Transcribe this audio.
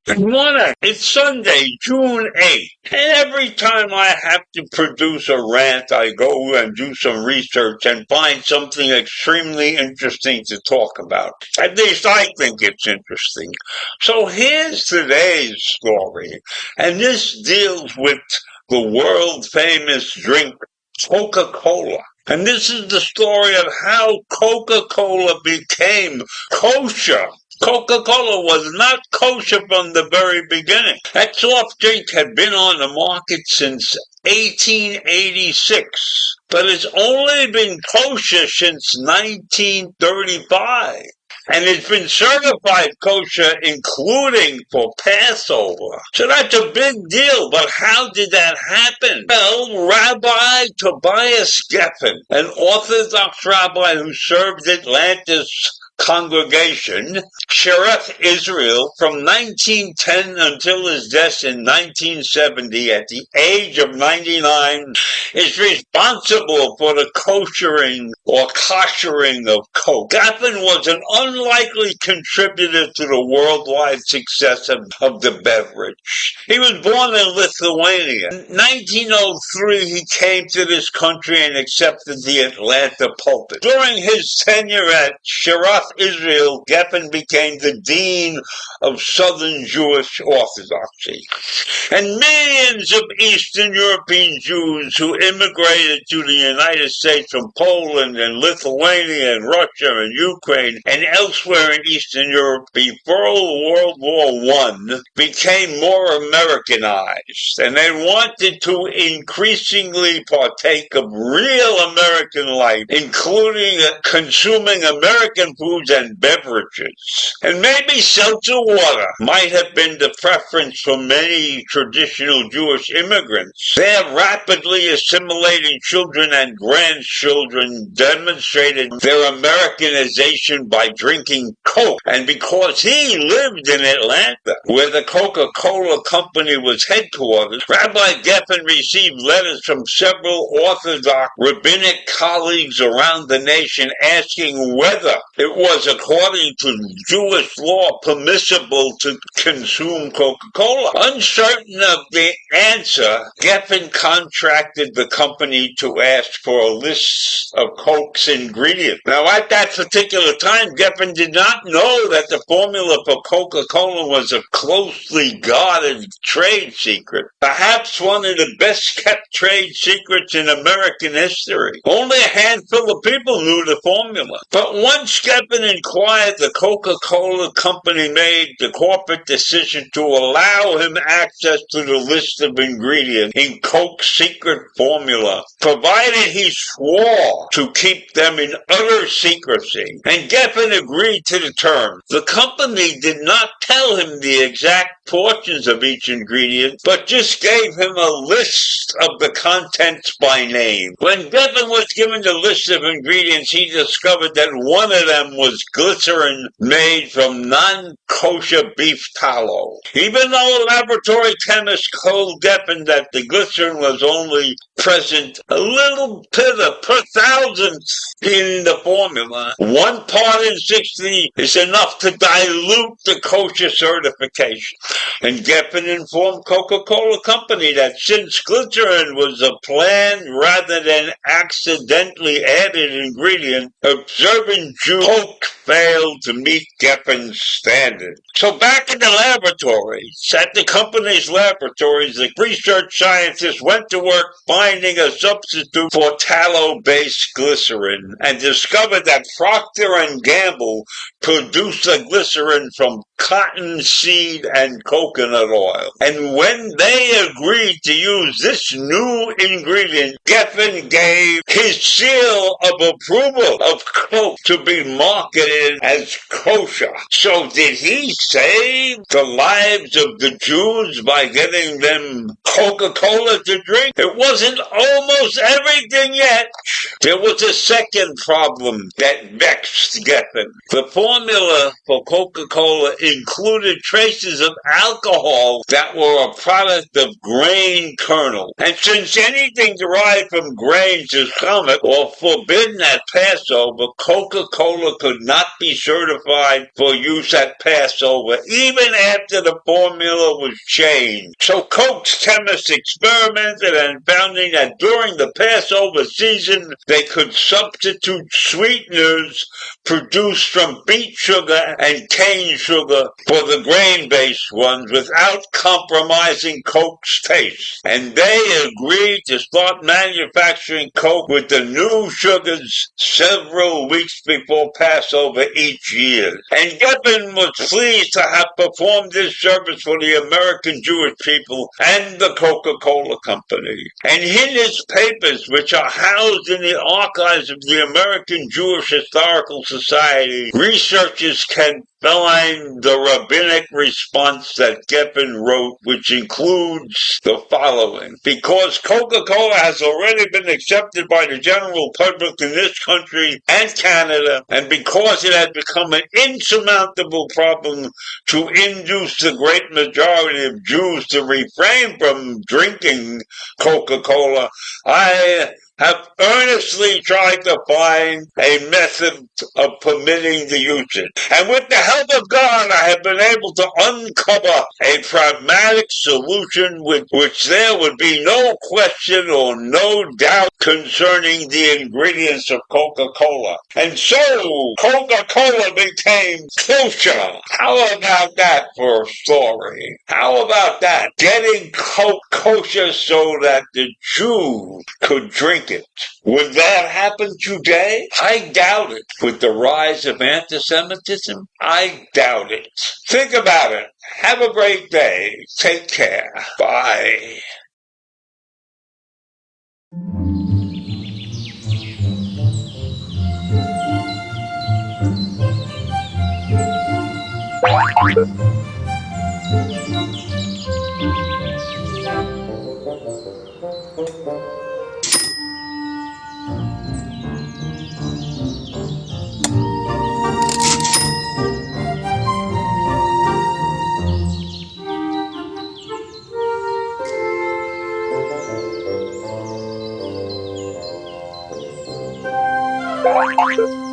Good morning. It's Sunday, June 8th. And every time I have to produce a rant, I go and do some research and find something extremely interesting to talk about. At least I think it's interesting. So here's today's story. And this deals with the world famous drink Coca-Cola. And this is the story of how Coca-Cola became kosher. Coca-Cola was not kosher from the very beginning. That soft drink had been on the market since 1886, but it's only been kosher since 1935. And it's been certified kosher, including for Passover. So that's a big deal, but how did that happen? Well, Rabbi Tobias Geffen, an Orthodox rabbi who served Atlantis congregation, Shearith Israel, from 1910 until his death in 1970 at the age of 99, is responsible for the koshering or koshering of Coke. Geffen was an unlikely contributor to the worldwide success of the beverage. He was born in Lithuania. In 1903, he came to this country and accepted the Atlanta pulpit. During his tenure at Shearith Israel, Geffen became the dean of Southern Jewish Orthodoxy. And millions of Eastern European Jews who immigrated to the United States from Poland and Lithuania and Russia and Ukraine and elsewhere in Eastern Europe before World War I became more Americanized, and they wanted to increasingly partake of real American life, including consuming American foods and beverages. And maybe seltzer water might have been the preference for many traditional Jewish immigrants. Their rapidly assimilating children and grandchildren demonstrated their Americanization by drinking Coke. And because he lived in Atlanta, where the Coca-Cola Company was headquartered, Rabbi Geffen received letters from several Orthodox rabbinic colleagues around the nation asking whether it was, according to Jewish law, permissible to consume Coca-Cola. Uncertain of the answer, Geffen contracted the company to ask for a list of Coke's ingredients. Now, at that particular time, Geffen did not know that the formula for Coca-Cola was a closely guarded trade secret, perhaps one of the best-kept trade secrets in American history. Only a handful of people knew the formula. But once Geffen inquired, the Coca-Cola Company made the corporate decision to allow him access to the list of ingredients in Coke's secret formula, provided he swore to keep them in utter secrecy. And Geffen agreed to the terms. The company did not tell him the exact portions of each ingredient, but just gave him a list of the contents by name. When Geffen was given the list of ingredients, he discovered that one of them was glycerin made from non-kosher beef tallow. Even though laboratory chemists told Geffen that the glycerin was only present a little bit per thousandth in the formula, 1 part in 60 is enough to dilute the kosher certification. And Geffen informed Coca-Cola Company that since glycerin was a planned rather than accidentally added ingredient, observant Coke failed to meet Geffen's standard. So back in the laboratories, at the company's laboratories, the research scientists went to work finding a substitute for tallow-based glycerin and discovered that Procter & Gamble produced the glycerin from cottonseed and coconut oil. And when they agreed to use this new ingredient, Geffen gave his seal of approval of Coke to be marketed as kosher. So did he save the lives of the Jews by getting them Coca-Cola to drink? It wasn't almost everything yet. There was a second problem that vexed Geffen. The formula for Coca-Cola included traces of alcohol that were a product of grain kernel. And since anything derived from grains is common or forbidden at Passover, Coca-Cola could not be certified for use at Passover, even after the formula was changed. So Coke's chemists experimented and finding that during the Passover season, they could substitute sweeteners produced from beet sugar and cane sugar for the grain-based ones without compromising Coke's taste. And they agreed to start manufacturing Coke with the new sugars several weeks before Passover each year. And Geffen was pleased to have performed this service for the American Jewish people and the Coca-Cola Company. And in his papers, which are housed in the archives of the American Jewish Historical Society, researchers can find the rabbinic response that Geffen wrote, which includes the following. Because Coca-Cola has already been accepted by the general public in this country and Canada, and because it has become an insurmountable problem to induce the great majority of Jews to refrain from drinking Coca-Cola, I have earnestly tried to find a method of permitting the usage. And with the help of God, I have been able to uncover a pragmatic solution with which there would be no question or no doubt concerning the ingredients of Coca-Cola. And so, Coca-Cola became kosher. How about that for a story? How about that? Getting Coke kosher so that the Jews could drink it. Would that happen today? I doubt it. With the rise of anti-Semitism, I doubt it. Think about it. Have a great day. Take care. Bye. Thank you.